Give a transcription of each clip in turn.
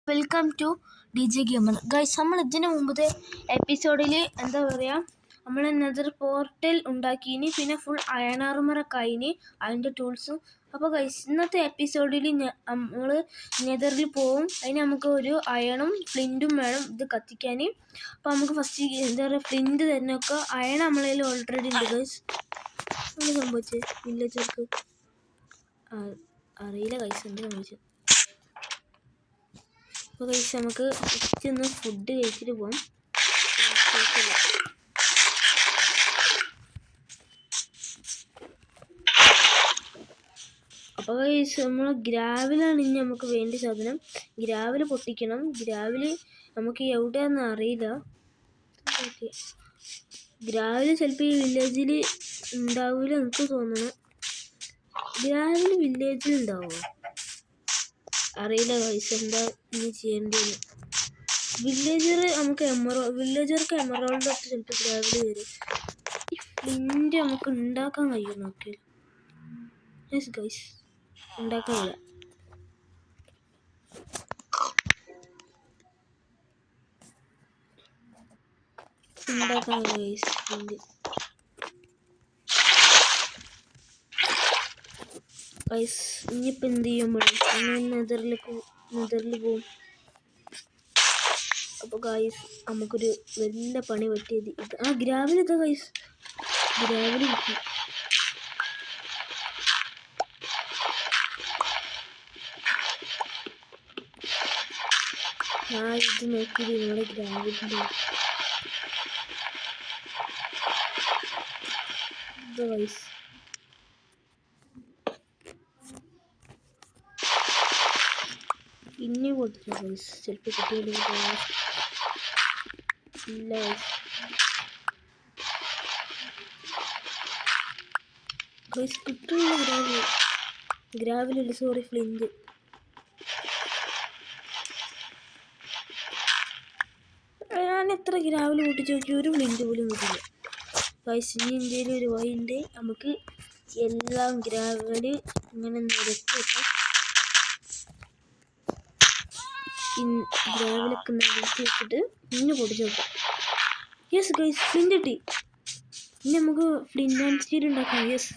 Welcome to DJ gamer guys. നമ്മൾ ഇതിന് മുമ്പത്തെ എപ്പിസോഡിൽ എന്താ പറയുക, നമ്മൾ നെതർ പോർട്ടൽ ഉണ്ടാക്കിയിനി, പിന്നെ ഫുൾ അയൺ ആർമറൊക്കെ ആയിനി, അതിൻ്റെ ടൂൾസും. അപ്പോൾ ഗൈസ് ഇന്നത്തെ എപ്പിസോഡിൽ നമ്മൾ നെതറിൽ പോവും. അതിന് നമുക്ക് ഒരു അയണും ഫ്ലിൻറ്റും വേണം ഇത് കത്തിക്കാൻ. അപ്പോൾ നമുക്ക് ഫസ്റ്റ് എന്താ പറയുക, ഫ്ലിൻറ്റ് തന്നെയൊക്കെ അയൺ നമ്മളതിൽ ഓൾറെഡി ഉണ്ട് ഗൈസ്. അങ്ങനെ സംഭവിച്ചത് വില്ലേജർക്ക് അറിയില്ല ഗൈസ്, എന്താ സംഭവിച്ചത്. അപ്പോൾ കഴിച്ച് നമുക്ക് ഫസ്റ്റ് ഒന്ന് ഫുഡ് കഴിച്ചിട്ട് പോകാം. അപ്പോൾ കഴിച്ച് നമ്മൾ ഗ്രാവിലാണ് ഇനി നമുക്ക് വേണ്ട സാധനം. ഗ്രാവിൽ പൊട്ടിക്കണം. ഗ്രാവിൽ നമുക്ക് എവിടെയാണെന്ന് അറിയില്ല. ഗ്രാവിൽ ചിലപ്പോൾ ഈ വില്ലേജിൽ ഉണ്ടാവില്ല എനിക്ക് തോന്നുന്നു. ഗ്രാവിൽ വില്ലേജിൽ ഉണ്ടാവുമോ അറിയില്ല ഗൈസ്, എന്താ ഇനി ചെയ്യേണ്ടത്. വില്ലേജർ നമുക്ക് വില്ലേജർക്ക് എമറോൾഡ് ഒക്കെ ചിലപ്പോൾ ഗ്രാവിൽ വരും. ഈ ഫ്ലിൻറ്റ് നമുക്ക് ഉണ്ടാക്കാൻ കഴിയും നോക്കിയാൽ. യെസ് ഗൈസ്, ഉണ്ടാക്കാനില്ല. ഉണ്ടാക്കാനില്ല ഗൈസ് ഫ്ലിൻറ്റ്. ഗൈസ് ഇനിയിപ്പോൾ എന്ത് ചെയ്യുമ്പോൾ നെതറിൽ പോവും. അപ്പോൾ ഗൈസ് നമുക്കൊരു വലിയ പണി പറ്റിയത് ഇത്. ഗ്രാവിൽ ഇതാ ഗൈസ്, ഗ്രാവിൽ കിട്ടി. ഇത് നോക്കിയത് നിങ്ങളുടെ ഗ്രാവിലിൻ്റെ ഗൈസ്. പിന്നെ കൊടുത്തില്ല ഗൈസ്, ചിലപ്പോൾ കുട്ടികളില്ല ഗൈസ്. കിട്ടുന്നില്ല ഗ്രാവിലല്ല, സോറി ഫ്ലിൻറ്റ്. ഞാൻ എത്ര ഗ്രാവിൽ പൊട്ടിച്ച് നോക്കി, ഒരു ഫ്ലിൻറ്റ് പോലും കിട്ടില്ല ഗൈസ്. ഇനി ഇന്ത്യയിൽ ഒരു വഴിയുണ്ട്, നമുക്ക് എല്ലാം ഗ്രാവിൽ ഇങ്ങനെ നിരത്തി വെക്കാം. ഗ്രാവിലൊക്കെ നിരത്തി വെച്ചിട്ട് ഇനി പൊടിച്ച് നോക്കാം. യെസ് ഗൈസ്, ഫ്ലിൻറ്റ് കിട്ടി. ഇനി നമുക്ക് ഫ്ലിൻറ്റ് ആൻഡ് സ്റ്റീൽ ഉണ്ടാക്കാം. യെസ്,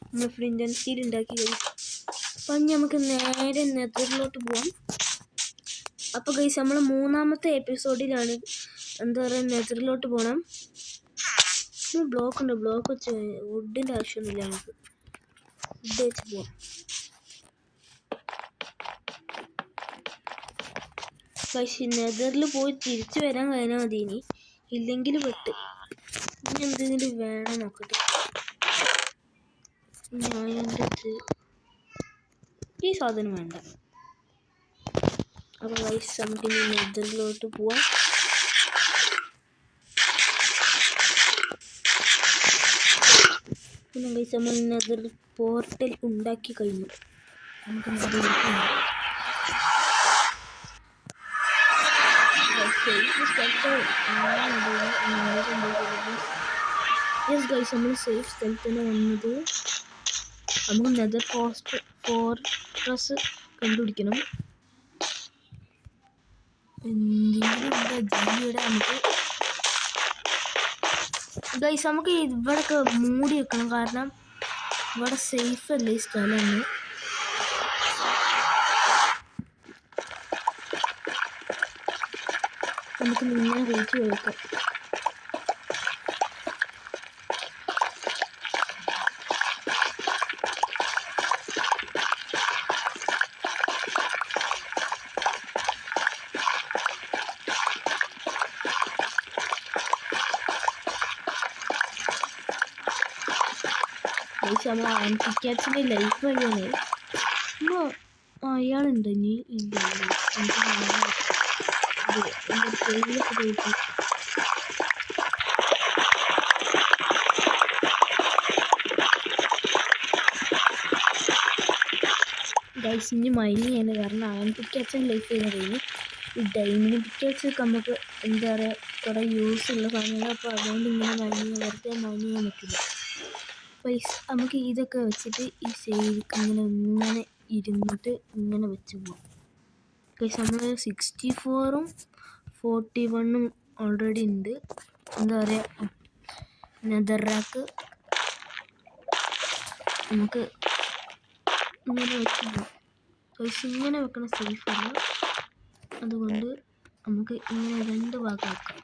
നമ്മൾ ഫ്ലിൻറ്റ് ആൻഡ് സ്റ്റീൽ ഉണ്ടാക്കി കഴിയും. അപ്പം ഇനി നമുക്ക് നേരെ നെതറിലോട്ട് പോവാം. അപ്പോൾ ഗൈസ് നമ്മൾ മൂന്നാമത്തെ എപ്പിസോഡിലാണ് എന്താ പറയുക, നെതറിലോട്ട് പോകണം. ബ്ലോക്ക് ഉണ്ട്, ബ്ലോക്ക് വെച്ച് വുഡിൻ്റെ ആവശ്യമൊന്നുമില്ല, നമുക്ക് വുഡ് വെച്ച് പോവാം. പക്ഷേ നെതറിൽ പോയി തിരിച്ചു വരാൻ കഴിഞ്ഞാൽ മതി. ഇനി ഇല്ലെങ്കിൽ പെട്ട്. ഇനി എന്തെങ്കിലും വേണം നോക്കട്ടെ. ഞാനെൻ്റെ ഈ സാധനം വേണ്ട. അപ്പോൾ ഗൈസ് നമുക്ക് ഇനി നെതറിലോട്ട് പോവാം. പിന്നെ ഗൈസ് നമ്മൾ നെതർ പോർട്ടൽ ഉണ്ടാക്കി കഴിഞ്ഞു. നമുക്ക് യെസ് ഗൈസ്, നമ്മൾ സേഫ് സ്ഥലത്തിന് വന്നത്. നമുക്ക് നെതർ ഫോർട്രസ് കണ്ടുപിടിക്കണം. നമുക്ക് ഗൈസ് നമുക്ക് ഇവിടെയൊക്കെ മൂടി വെക്കണം, കാരണം ഇവിടെ സേഫ് അല്ലേ ഈ സ്ഥലമാണ്. നമുക്ക് ഇങ്ങനെ കഴിച്ച് വെക്കാം. നമ്മൾ ആൻറ്റിക്കാറ്റ്സിൻ്റെ ലൈഫ് വഴിയാണ്. അപ്പോൾ അയാളുണ്ട് ഇനി ഇല്ല. ഗൈസ് ഇനി മൈനിങ് ചെയ്യുന്നത്, കാരണം ആൻറ്റിക്കാറ്റ്സിൻ്റെ ലൈഫ് ചെയ്യുന്നത് ഈ ഡൈമണ്ട് പിക്കാറ്റ്സൊക്കെ നമുക്ക് എന്താ പറയുക കുറേ യൂസ് ഉള്ള സാധനങ്ങൾ. അപ്പോൾ അതുകൊണ്ട് ഇങ്ങനെ വെറുതെ മൈനിങ് ചെയ്യാൻ പറ്റില്ല. പൈസ നമുക്ക് ഇതൊക്കെ വെച്ചിട്ട് ഈ സൈഡിലേക്ക് ഇങ്ങനെ ഇരുന്നിട്ട് ഇങ്ങനെ വെച്ച് പോവാം. ഗൈസ് നമ്മൾ 64ഉം 41ഉം ഓൾറെഡി ഉണ്ട്. എന്താ പറയുക, നെതർ റാക്ക് നമുക്ക് ഇങ്ങനെ വെക്കണം. ഗൈസ് ഇങ്ങനെ വെക്കണ സേഫ് അല്ല, അതുകൊണ്ട് നമുക്ക് ഇങ്ങനെ 2 ഭാഗം വെക്കാം.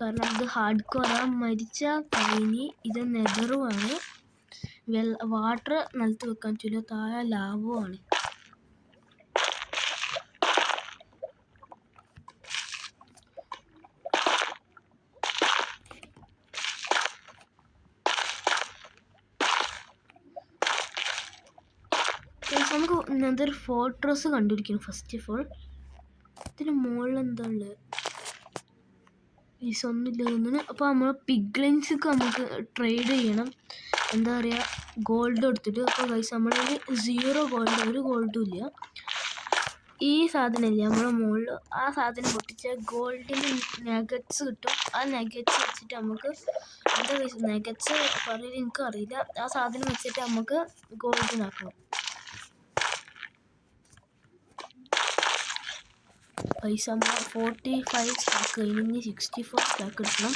കാരണം ഇത് ഹാർഡ് കോറാ, മരിച്ച കഴിഞ്ഞ് ഇത് നെതറുമാണ്. വാട്ടർ നിലത്ത് വെക്കാൻ പറ്റില്ല, താഴെ ലാവുമാണ്. നമുക്ക് നെതർ ഫോർട്രസ് കണ്ടുപിടിക്കണം ഫസ്റ്റ് ഓഫ് ഓൾ. ഇതിന് മുകളിൽ എന്താ ഉള്ളത്? ഒന്നുമില്ല തോന്നുന്നു. അപ്പോൾ നമ്മൾ പിഗ്ലിൻസൊക്കെ നമുക്ക് ട്രേഡ് ചെയ്യണം. എന്താ പറയുക, ഗോൾഡ് എടുത്തിട്ട്. അപ്പോൾ ഗൈസ് നമ്മളിൽ 0 ഗോൾഡ്, 1 ഗോൾഡും ഇല്ല. ഈ സാധനം ഇല്ല നമ്മുടെ മുകളിൽ, ആ സാധനം പൊട്ടിച്ച ഗോൾഡിന് നെഗറ്റ്സ് കിട്ടും. ആ നെഗറ്റ്സ് വെച്ചിട്ട് നമുക്ക് എന്താ ഗൈസ് നെഗറ്റ്സ് പറയുന്നത് എനിക്കറിയില്ല. ആ സാധനം വെച്ചിട്ട് നമുക്ക് ഗോൾഡിനാക്കണം. പൈസ നമ്മൾ 45 സ്റ്റാക്ക് കഴിഞ്ഞ് 64 സ്റ്റാക്ക് എടുക്കണം.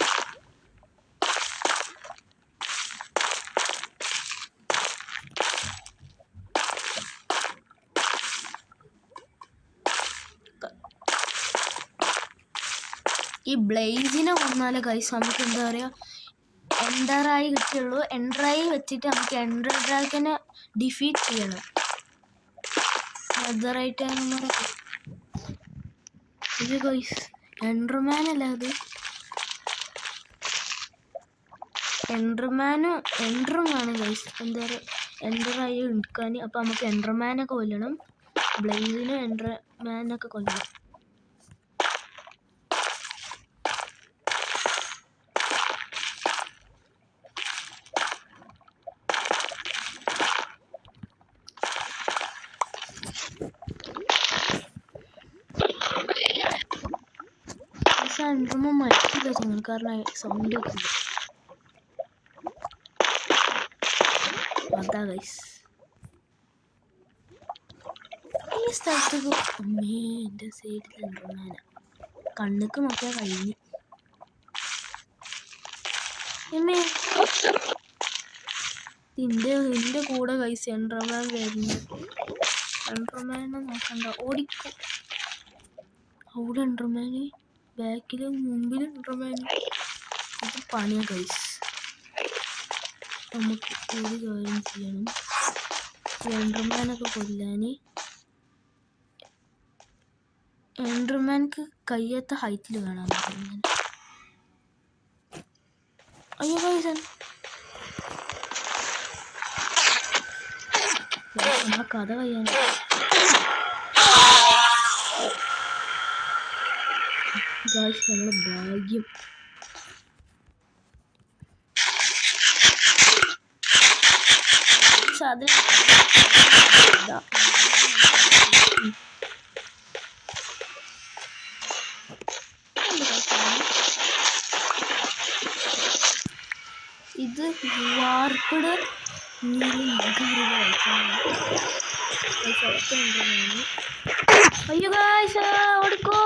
ഈ ബ്ലേസിനെ കൊന്നാലേ ഗൈസ് നമുക്ക് എന്താ പറയുക എൻഡറായി കിട്ടുള്ളൂ. എൻഡറായി വെച്ചിട്ട് നമുക്ക് എൻഡർ ഡ്രാഗനെ ഡിഫീറ്റ് ചെയ്യണം. നെതറായിട്ട് ഇത് ഗൈസ് എൻഡർമാൻ അല്ല, അത് എൻഡറുമാണ് ഗൈസ്. എന്താ പറയുക എൻഡറായി എടുക്കാൻ. അപ്പം നമുക്ക് എൻഡർമാനൊക്കെ കൊല്ലണം, ബ്ലേസിനും എൻഡർമാനൊക്കെ കൊല്ലണം. എൻഡർമാൻ മരിക്കില്ല തോന്നുന്നു, കാരണം സൗണ്ട് ഒക്കെ ഉണ്ട്. അതാ ഗൈസ് ഈ സ്ഥലത്തേക്ക്. അമ്മേ എൻ്റെ സൈഡിൽ എൻഡർമാന, കണ്ണുക്ക് നോക്കിയാൽ കഴിഞ്ഞു. നിന്റെ കൂടെ ഗൈസ് എൻഡർമാൻ വരുന്നു. എൻഡർമാനെ നോക്കണ്ട, ഓടിക്കും. അവിടെ എൻഡർമാന്, ബാക്കിലും മുമ്പിലും എൻഡർമാന്. ഇത് പണിയാ ഗൈസ്. നമുക്ക് ഒരു കാര്യം ചെയ്യണം, എൻഡർമാനൊക്കെ കൊല്ലാൻ. എൻഡർമാൻക്ക് കയ്യത്ത ഹൈറ്റിൽ വേണം. അയ്യോ ഗൈസ് നമ്മളെ കഥ കഴിയാൻ. ഗൈസ് നമ്മളെ ഭാഗ്യം. ഇത് വാർപ്പിട് അയ്യോ ഗൈസ് ഓടിക്കോ,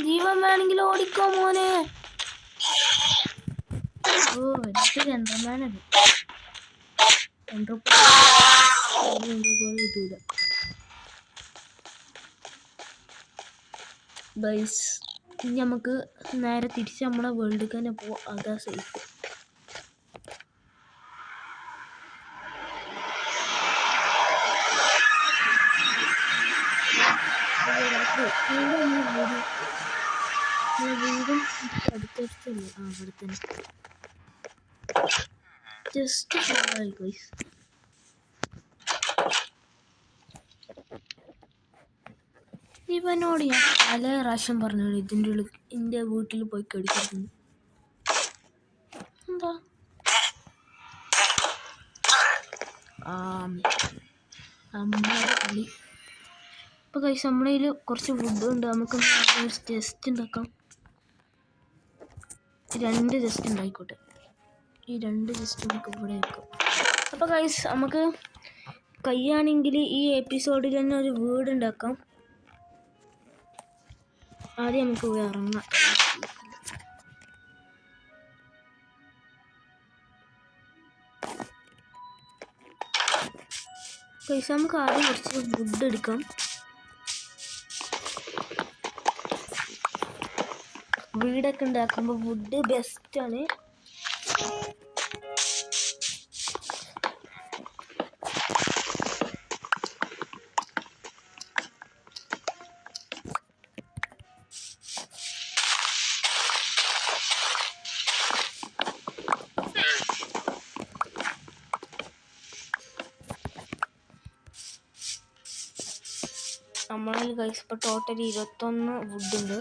ജീവൻ വേണമെങ്കിൽ ഓടിക്കോ മോനെ. ഓ എനിക്ക് എൻഡർമാനത് കിട്ടൂല ഗൈസ്. ഇനി നമുക്ക് നേരെ തിരിച്ച് നമ്മളെ വേൾഡിലേക്ക് തന്നെ പോവാം, അതാ സേഫ്. വീടും അടുത്തടുത്തല്ലേ, അവിടെ തന്നെ ജസ്റ്റ് ഗൈസ്. ഇവനോട് ഞാൻ പല പ്രാവശ്യം പറഞ്ഞു ഇതിൻ്റെ ഉള്ളിൽ എൻ്റെ വീട്ടിൽ പോയി കടിക്കുന്നു. എന്താ അമ്മയുടെ കളി. ഇപ്പോൾ കഴിച്ച് നമ്മുടെ കയ്യിൽ കുറച്ച് ഫുഡ് ഉണ്ട്, നമുക്ക് ജസ്റ്റ് ഉണ്ടാക്കാം. 2 ജസ്റ്റ് ഉണ്ടായിക്കോട്ടെ, ഈ 2 ജസ്റ്റ് നമുക്ക് ഇവിടെ വെക്കാം. അപ്പോൾ ഗൈസ് നമുക്ക് കഴിയുകയാണെങ്കിൽ ഈ എപ്പിസോഡിൽ തന്നെ ഒരു വീടുണ്ടാക്കാം. ആദ്യം നമുക്ക് പോയി ഇറങ്ങാം. പൈസ നമുക്ക് ആദ്യം കുറച്ച് വുഡ് എടുക്കാം. വീടൊക്കെ ഉണ്ടാക്കുമ്പോൾ വുഡ് ബെസ്റ്റാണ്. നമ്മളിൽ ഗൈസ് ഇപ്പോൾ ടോട്ടൽ 21 വുഡുണ്ട്.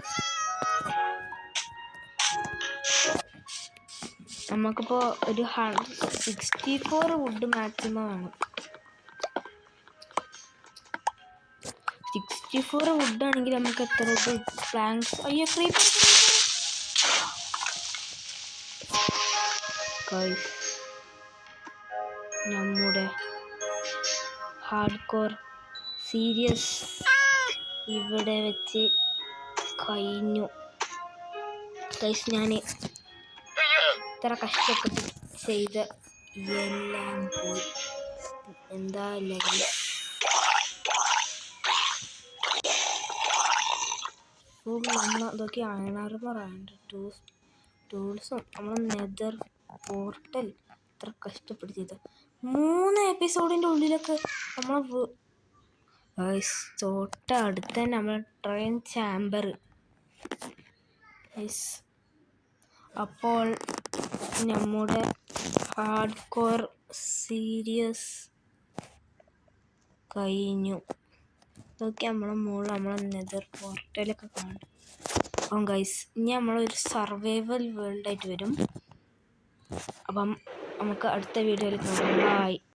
നമുക്കിപ്പോൾ ഒരു 64 വുഡ് മാക്സിമം വേണം. 64 വുഡാണെങ്കിൽ നമുക്ക് എത്ര പ്ലാങ്ക്സ്. അയ്യോ ക്രീപ്പർ ഗൈസ്, നമ്മുടെ ഹാർഡ് കോർ സീരിയസ് ഇവിടെ വെച്ച് കഴിഞ്ഞു ഗൈസ്. ഞാൻ ഇത്ര കഷ്ടപ്പെട്ട് ചെയ്ത എല്ലാം പോയി. എന്താ നമ്മൾ അതൊക്കെ അയണാറുമാറാണ്ട് ടൂൾസും നമ്മൾ നെതർ പോർട്ടൽ ഇത്ര കഷ്ടപ്പെട്ട് ചെയ്ത 3 എപ്പിസോഡിൻ്റെ ഉള്ളിലൊക്കെ നമ്മൾ തൊട്ടടുത്ത് തന്നെ നമ്മൾ ട്രെയിൻ ചാമ്പർ. അപ്പോൾ നമ്മുടെ ഹാർഡ് കോർ സീരീസ് കഴിഞ്ഞു. ഇതൊക്കെ നമ്മളെ നെതർ പോർട്ടലൊക്കെ കാണും. അപ്പം ഗൈസ് ഇനി നമ്മളൊരു സർവൈവൽ വേൾഡായിട്ട് വരും. അപ്പം നമുക്ക് അടുത്ത വീഡിയോയിൽ കാണാം. ബൈ.